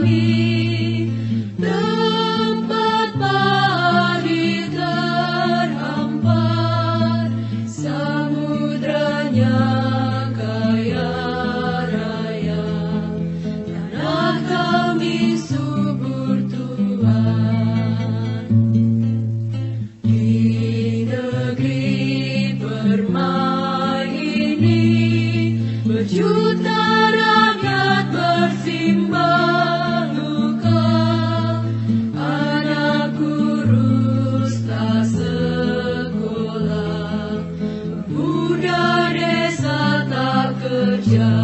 kami, tempat padi terhampar, samudranya kaya raya, tanah kami subur Tuhan. Di negeri permai ini, berjuta rakyat bersimbah luka, anak kurus tak sekolah, pemuda desa tak kerja.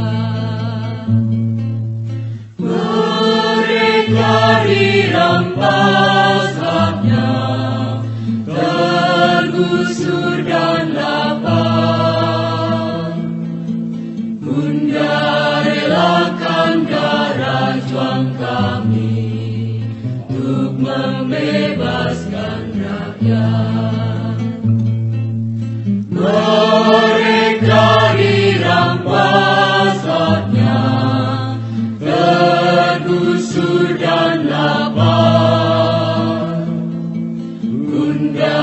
Mereka dirampas haknya, tergusur dan lapar. Bunda relakan darah juang kami untuk membebaskan rakyat. Mereka dirampas haknya, tergusur dan lapar. Bunda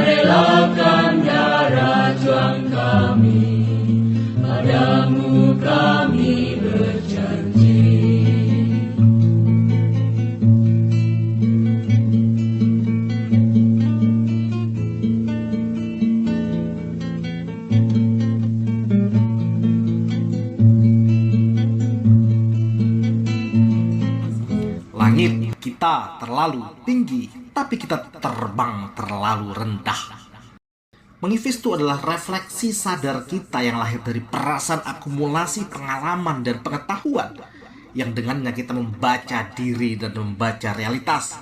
relakan darah juang kami, padamu kami berjanji. Langit kita terlalu tinggi, tapi kita terbang terlalu rendah. Mengifesto adalah refleksi sadar kita yang lahir dari perasaan akumulasi pengalaman dan pengetahuan yang dengannya kita membaca diri dan membaca realitas.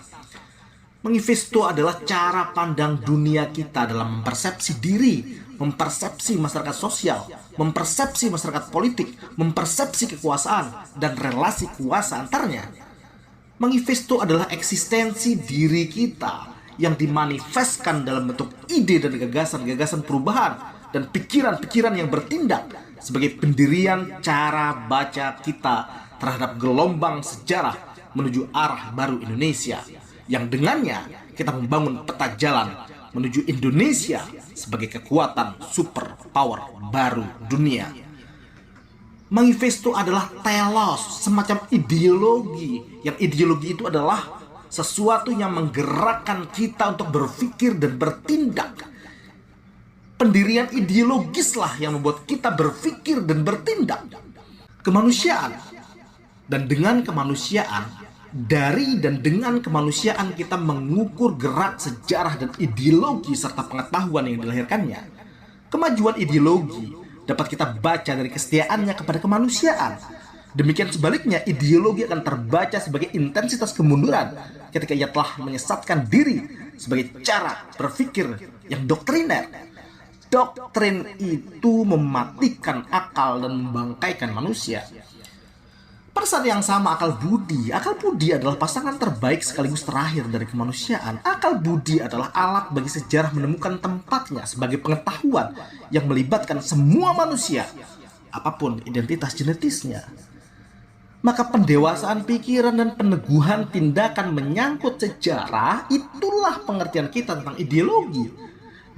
Mengifesto adalah cara pandang dunia kita dalam mempersepsi diri, mempersepsi masyarakat sosial, mempersepsi masyarakat politik, mempersepsi kekuasaan dan relasi kuasa antaranya. Mengifesto adalah eksistensi diri kita yang dimanifestkan dalam bentuk ide dan gagasan-gagasan perubahan dan pikiran-pikiran yang bertindak sebagai pendirian cara baca kita terhadap gelombang sejarah menuju arah baru Indonesia, yang dengannya kita membangun peta jalan menuju Indonesia sebagai kekuatan super power baru dunia. Mengifesto adalah telos, semacam ideologi, yang ideologi itu adalah sesuatu yang menggerakkan kita untuk berpikir dan bertindak. Pendirian ideologislah yang membuat kita berpikir dan bertindak. Kemanusiaan. Dan dengan kemanusiaan, dari dan dengan kemanusiaan kita mengukur gerak sejarah dan ideologi serta pengetahuan yang dilahirkannya. Kemajuan ideologi dapat kita baca dari kesetiaannya kepada kemanusiaan. Demikian sebaliknya, ideologi akan terbaca sebagai intensitas kemunduran ketika ia telah menyesatkan diri sebagai cara berpikir yang doktriner. Doktrin itu mematikan akal dan membangkaikan manusia. Pada saat yang sama, akal budi adalah pasangan terbaik sekaligus terakhir dari kemanusiaan. Akal budi adalah alat bagi sejarah menemukan tempatnya sebagai pengetahuan yang melibatkan semua manusia, apapun identitas genetisnya. Maka pendewasaan pikiran dan peneguhan tindakan menyangkut sejarah, itulah pengertian kita tentang ideologi.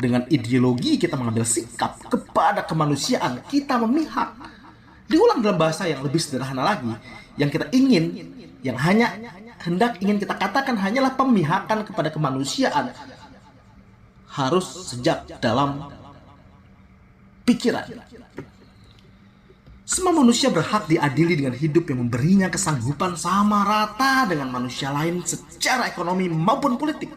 Dengan ideologi kita mengambil sikap kepada kemanusiaan, kita memihak. Diulang dalam bahasa yang lebih sederhana lagi, yang kita ingin, yang hanya hendak ingin kita katakan hanyalah pemihakan kepada kemanusiaan harus sejak dalam pikiran. Semua manusia berhak diadili dengan hidup yang memberinya kesanggupan sama rata dengan manusia lain secara ekonomi maupun politik.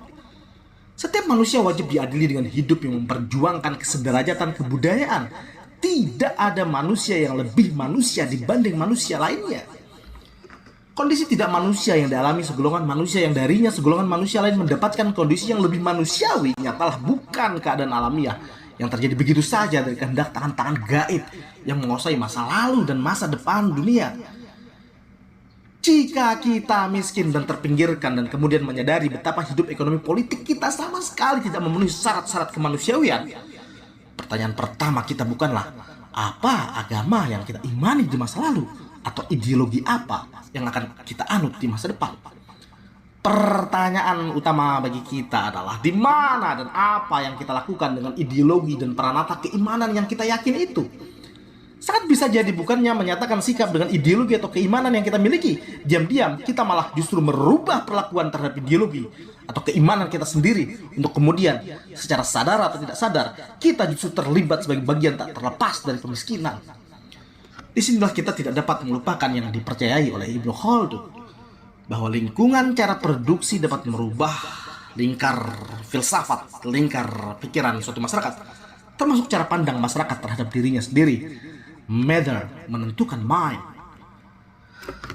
Setiap manusia wajib diadili dengan hidup yang memperjuangkan kesederajatan kebudayaan. Tidak ada manusia yang lebih manusia dibanding manusia lainnya. Kondisi tidak manusia yang dialami segolongan manusia yang darinya segolongan manusia lain mendapatkan kondisi yang lebih manusiawi nyatalah bukan keadaan alamiah yang terjadi begitu saja dari kehendak tangan-tangan gaib yang menguasai masa lalu dan masa depan dunia. Jika kita miskin dan terpinggirkan dan kemudian menyadari betapa hidup ekonomi politik kita sama sekali tidak memenuhi syarat-syarat kemanusiawian, pertanyaan pertama kita bukanlah apa agama yang kita imani di masa lalu, atau ideologi apa yang akan kita anut di masa depan? Pertanyaan utama bagi kita adalah di mana dan apa yang kita lakukan dengan ideologi dan peranata keimanan yang kita yakin itu. Sangat bisa jadi bukannya menyatakan sikap dengan ideologi atau keimanan yang kita miliki, diam-diam kita malah justru merubah perlakuan terhadap ideologi atau keimanan kita sendiri, untuk kemudian secara sadar atau tidak sadar kita justru terlibat sebagai bagian tak terlepas dari kemiskinan. Disinilah kita tidak dapat melupakan yang dipercayai oleh Ibnu Khaldun, bahwa lingkungan cara produksi dapat merubah lingkar filsafat, lingkar pikiran suatu masyarakat, termasuk cara pandang masyarakat terhadap dirinya sendiri. Matter menentukan mind.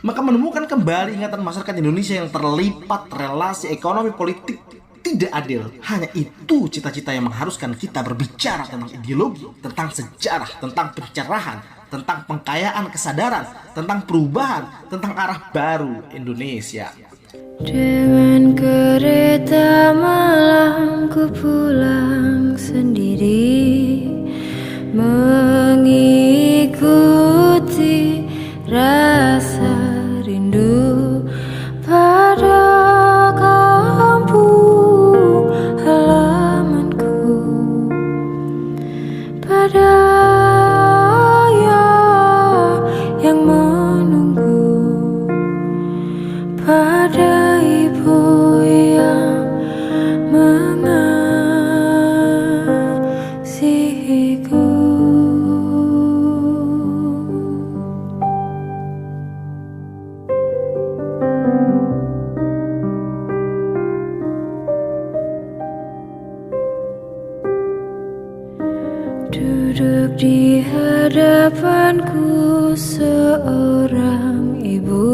Maka menemukan kembali ingatan masyarakat Indonesia yang terlibat relasi ekonomi politik tidak adil. Hanya itu cita-cita yang mengharuskan kita berbicara tentang ideologi, tentang sejarah, tentang pencerahan, tentang pengkayaan kesadaran, tentang perubahan, tentang arah baru Indonesia. Dengan kereta malam ku pulang sendiri, mengikuti rasa rindu pada kampung halamanku, pada ayah yang menunggu, pada ibu yang mengasihiku. Duduk di hadapanku seorang ibu